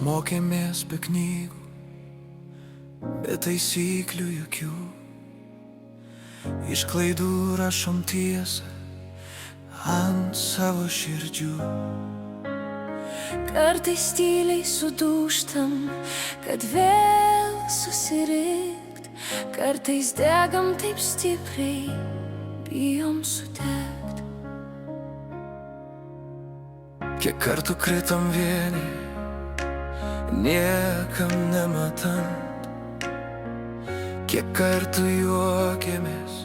mokėmės be knygų, be taisyklių jokių. Iš klaidų rašom tiesą ant savo širdžių. Kartais tyliai sudūžtam, kad vėl susirikt. Kartais degam taip stipriai, bijom sudegt. Kiek kartų kritom vieni, niekam nematant. Kiek kartų juokėmės,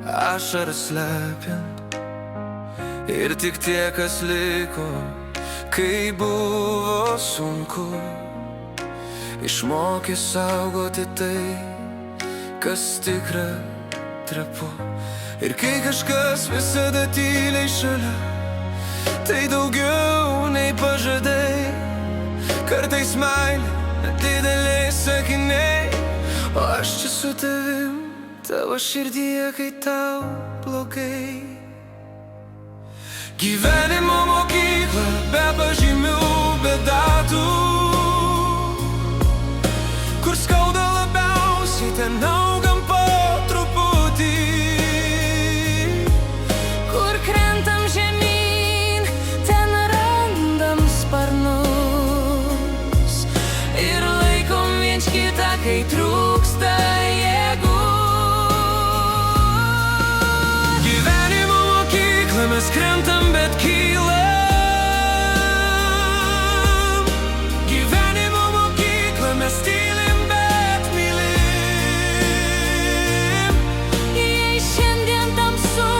ašaras slepiant. Ir tik tie, kas liko, kai buvo sunku, išmokė saugoti tai, kas tikra trapu. Ir kai kažkas visada tyliai šalia, tai daugiau nei pažadai. Kartais meilė, dideliai sakiniai, o aš čia su tavim, tavo širdyje, kai tau blogai. Gyvenimo mokykla, be pažymių, be datų, kur skauda labiausiai, ten augam po truputį. Kur krentam žemyn, ten randam sparnus. Ir laikom viens kitą, kai trūksta jėgų. Gyvenimo mokykla, mes krentam, bet kylam. Gyvenimo mokykla, mes tylim, bet mylim. Jei šiandien tamsu,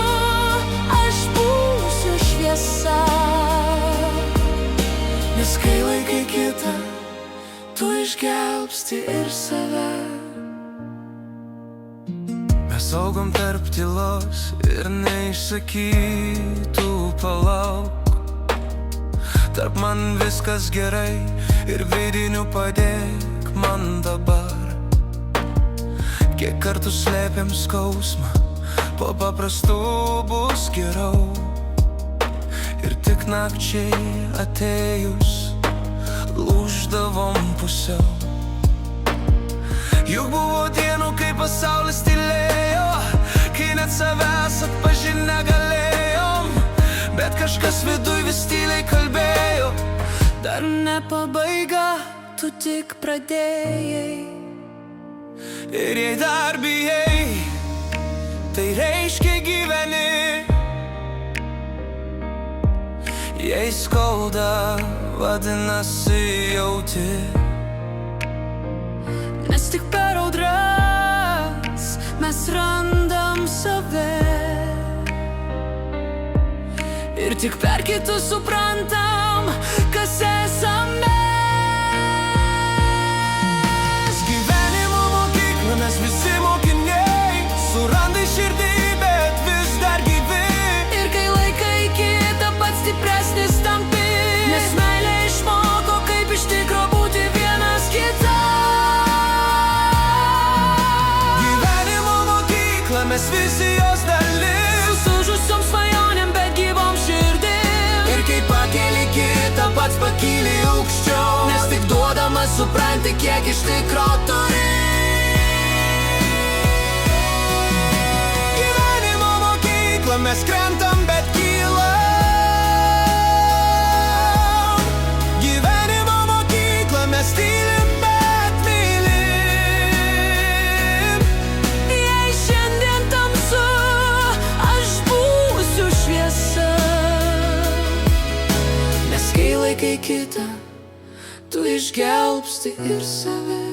aš būsiu šviesa. Nes kai laikai kitą, tu išgelbsti ir save. Mes augom tarp tylos ir neišsakytų palauk. Tarp man viskas gerai ir vidinių padėk man dabar. Kiek kartų slėpėm skausmą, po paprastų bus geriau. Ir tik nakčiai atėjus, lūždavom pusiau. Juk buvo dienų, kai pasaulis tylėjo, kai net savęs atpažint negalėjom. Bet kažkas viduj vis tyliai kalbėjo: Dar ne pabaiga, tu tik pradėjai. ir jei dar bijai, tai reiškia gyveni. Jei skauda, vadinasi jauti. Nes tik per audras mes randam save. Ir tik per kitus suprantam, kas esam mes. Gyvenimo mokykla, mes visi mokiniai, surandai širdį, bet vis dar gyvi. Ir kai laikai kitą, pats stipresnis tampi. Nes meilė išmoko, kaip iš tikro būti vienas kitam. Gyvenimo mokykla, mes visi jos dalis. Sužusiom svajonėm, bet gyvom širdim. Ir kai pakeli kitą, pats pakyli aukščiau. Nes tik duodamas supranti, kiek iš tikro turi. Gyvenimo mokykla, mes krentam, bet kylam. Gyvenimo mokykla, mes tylim, bet mylim. Jei šiandien tamsu, aš būsiu šviesa. Nes kai laikai kitą, tu išgelbsti ir save.